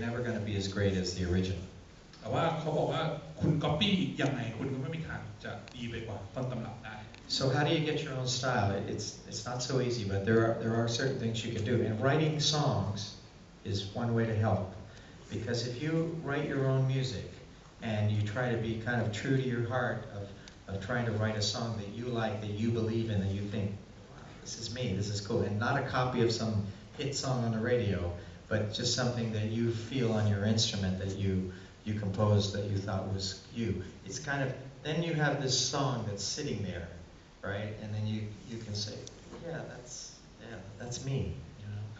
never going to be as great as the original. แต่ว่าเขาบอกว่าคุณก๊อปปี้ยังไงคุณก็ไม่มีทางจะดีไปกว่าต้นตำรับได้ So how do you get your own style? It's not so easy, but there are certain things you can do. And writing songs is one way to help, because if you write your own music and you try to be kind of true to your heart of trying to write a song that you like, that you believe in, that you think, wow, this is me, this is cool, and not a copy of some hit song on the radio, but just something that you feel on your instrument that you composed that you thought was you. It's kind of, then you have this song that's sitting there, right? And then you can say, yeah, that's me.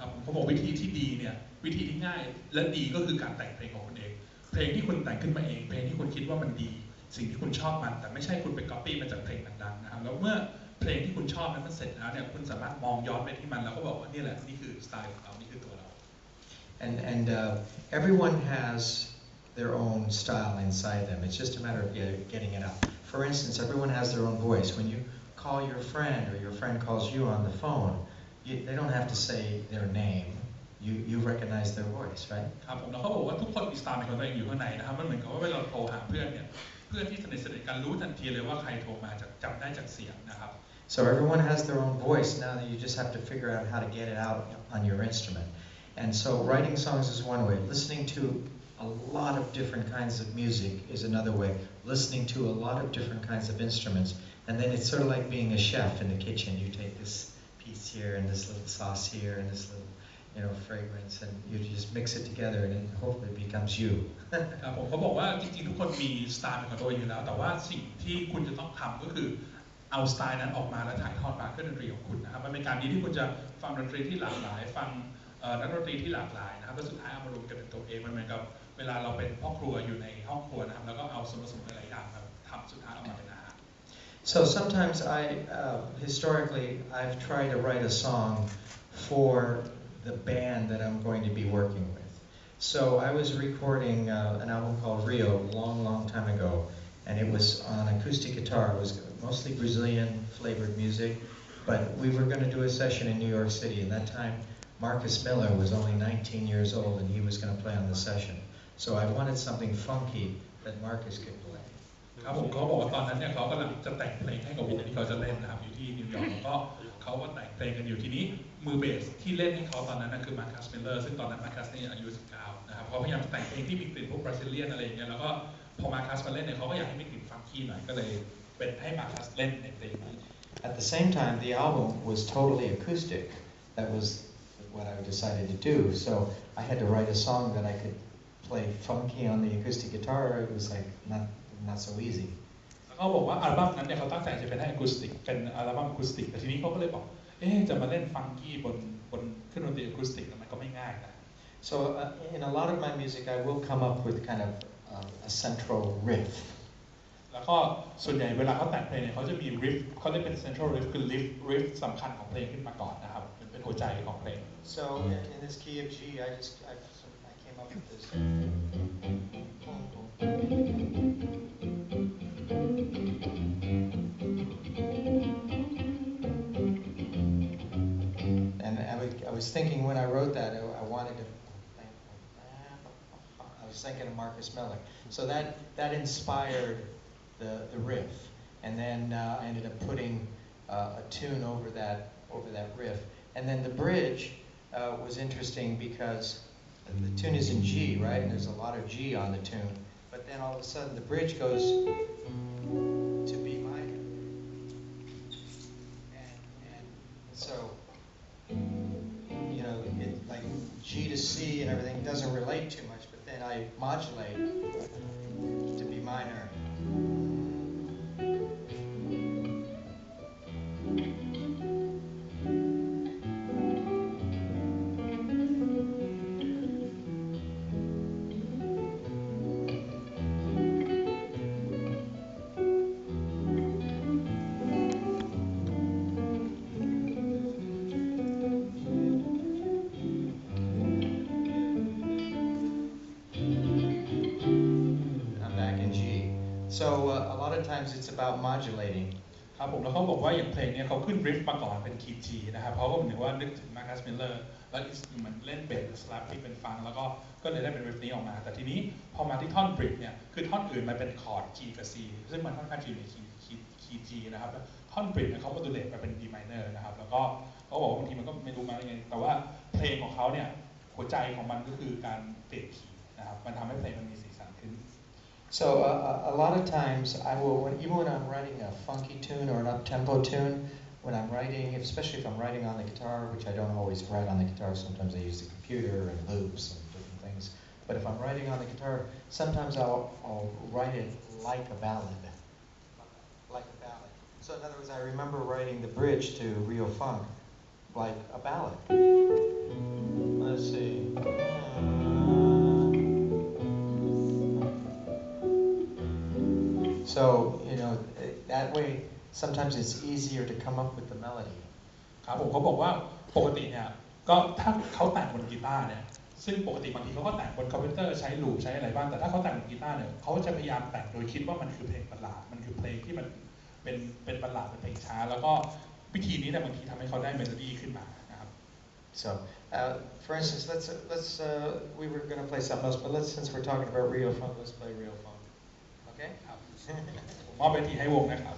ครับเขาบอกวิธีที่ดีเนี่ยวิธีที่ง่ายและดีก็คือการแต่งเพลงของคุณเองเพลงที่คุณแต่งขึ้นมาเองเพลงที่คุณคิดว่ามันดีสิ่งที่คุณชอบมันแต่ไม่ใช่คุณไปก๊อปปี้มาจากเพลงดังๆนะครับแล้วเมื่อเพลงที่คุณชอบนั้นมันเสร็จแล้วเนี่ยคุณสามารถมองย้อนไปที่มันแล้วก็บอกว่านี่แหละนี่คือสไตล์ของเรานี่คือตัวเรา And everyone has their own style inside them. It's just a matter of getting it out. For instance, everyone has their own voice. When you call your friend or your friend calls you on the phone, they don't have to say their name. You recognize their voice, right? ครับผมแล้วเขาบอกว่าทุกคนมีสไตล์ของตัวเองอยู่ข้างในนะครับมันเหมือนกับว่าเวลาเราโทรหาเพื่อนเนี่ยเพื่อนที่สนิทกันรู้ทันทีเลยว่าใครโทรมาจำได้จากเสียงนะครับ So everyone has their own voice. Now you just have to figure out how to get it out on your instrument. And so writing songs is one way. Listening to a lot of different kinds of music is another way. Listening to a lot of different kinds of instruments. And then it's sort of like being a chef in the kitchen. You take this piece here and this little sauce here and this little fragrance, and you just mix it together and it hopefully becomes you. ครับผมเขาบอกว่าจริงๆทุกคนมีสไตล์ของตัวเองอยู่แล้วแต่ว่าสิ่งที่คุณจะต้องทำก็คือเอาสไตล์นั้นออกมาและถ่ายทอดมาเครื่องดนตรีของคุณนะครับมันเป็นการดีที่คุณจะฟังดนตรีที่หลากหลายฟังนักดนตรีที่หลากหลายนะครับแล้วสุดท้ายเอามารวมกันเป็นตัวเองมันเหมือนกับเวลาเราเป็นพ่อครัวอยู่ในห้องครัวนะครับแล้วก็เอาส่วนผสมหลายๆอย่างมาทำสุดท้ายออกมาเป็นอาหาร So sometimes historically I've tried to write a song for the band that I'm going to be working with. So I was recording an album called Rio a long time ago, and it was on acoustic guitar. It was mostly Brazilian flavored music, but we were going to do a session in New York City, and that time Marcus Miller was only 19 years old and he was going to play on the session. So I wanted something funky that Marcus could play. ครับผมเขาบอกว่าตอนนั้นเนี่ยเขากำลังจะแต่งเพลงให้กับวงที่เขาจะเล่นนะครับอยู่ที่นิวยอร์กแล้วก็เขาก็แต่งเพลงกันอยู่ทีนี้มือเบสที่เล่นให้เขาตอนนั้นคือมาร์คัส มิลเลอร์ซึ่งตอนนั้นมาร์คัสนี่อายุ 19 นะครับเขาพยายามแต่งเพลงที่มีกลิ่นพวกบราซิเลียนอะไรอย่างเงี้ยแล้วก็พอมาร์คัสมาเล่นเนี่ยเขาก็อยากให้มีกลิ่นฟังกี้หน่อยก็เลยเป็นให้มาร์คัสเล่นในเพลงนี้ At the same time, the album was totally acoustic. That was what I decided to do. So I had to write a song that I could play funky on the acoustic guitar. It was like not so easy. เขาบอกว่าอัลบั้มนั้นเนี่ยเขาตั้งใจจะเป็นอะคูสติกเป็นอัลบั้มอะคูสติกแต่ทีนี้เขาก็เลยบอกจะมาเล่นฟังกี้บนเครื่องดนตรีอะคูสติกมันก็ไม่ง่ายนะ So in a lot of my music I will come up with kind of a central riff. แล้วก็ส่วนใหญ่เวลาเขาแต่งเพลงเนี่ยเขาจะมีริฟเขาเรียกเป็น central riff คือริฟสำคัญของเพลงขึ้นมาก่อนนะครับเป็นหัวใจของเพลง So in this key of G I came up with this. And I was thinking when I wrote that I wanted to. I was thinking of Marcus Miller. So that inspired the riff, and then I ended up putting a tune over that riff, and then the bridge was interesting because the tune is in G, right? And there's a lot of G on the tune, but then all of a sudden the bridge goes to B minor, and so like G to C and everything doesn't relate too much, but then I modulate to B minor. So a lot of times it's about modulating. ครับผมแล้วเขาบอกว่าอย่างเพลงเนี้ยเขาขึ้นริฟมาก่อนเป็นคีย์ G นะครับเพราะว่าผมนึกว่านึกถึงมาร์คัสมิลเลอร์แล้วเหมือนเล่นเบสสลับที่เป็นฟังแล้วก็เลยได้เป็นริฟนี้ออกมาแต่ทีนี้พอมาที่ท่อนบริดเนี่ยคือท่อนอื่นมันเป็นคอร์ด G กับ C ซึ่งมันค่อนข้างจะอยู่ในคีย์ G นะครับท่อนบริดเนี่ยเขาโมดูเลตมาเป็น D minor นะครับแล้วก็เขาบอกว่าบางทีมันก็ไม่รู้มาได้ไงแต่ว่าเพลงของเขาเนี่ยหัวใจของมันก็คือการเปลี่ยนคีย์นะครับมันทำให้เพลงมันมีสีสันขึ้น So a lot of times I will, even when I'm writing a funky tune or an up-tempo tune, when I'm writing, especially if I'm writing on the guitar, which I don't always write on the guitar, sometimes I use the computer and loops and different things. But if I'm writing on the guitar, sometimes I'll write it like a ballad. Like a ballad. So in other words, I remember writing the bridge to Real Funk like a ballad. Let's see. So, you know, that way, sometimes it's easier to come up with the melody. ครับผมเขาบอกว่าปกติเนี่ยก็ถ้าเขาแต่งบนกีตาร์เนี่ยซึ่งปกติบางทีเขาก็แต่งบนคอมพิวเตอร์ใช้ลูปใช้อะไรบ้างแต่ถ้าเขาแต่งบนกีตาร์เนี่ยเขาจะพยายามแต่งโดยคิดว่ามันคือเพลงบัลลาดมันคือเพลงที่มันเป็นบัลลาดเป็นเพลงช้าแล้วก็วิธีนี้เนี่ยบางทีทำให้เขาได้เมโลดี้ขึ้นมานะครับ So, for instance, let's we were going to play something else, but since we're talking about Real Funk, let's play Real Funk. Okay? ครับผมมอบเวทีให้วงนะครับ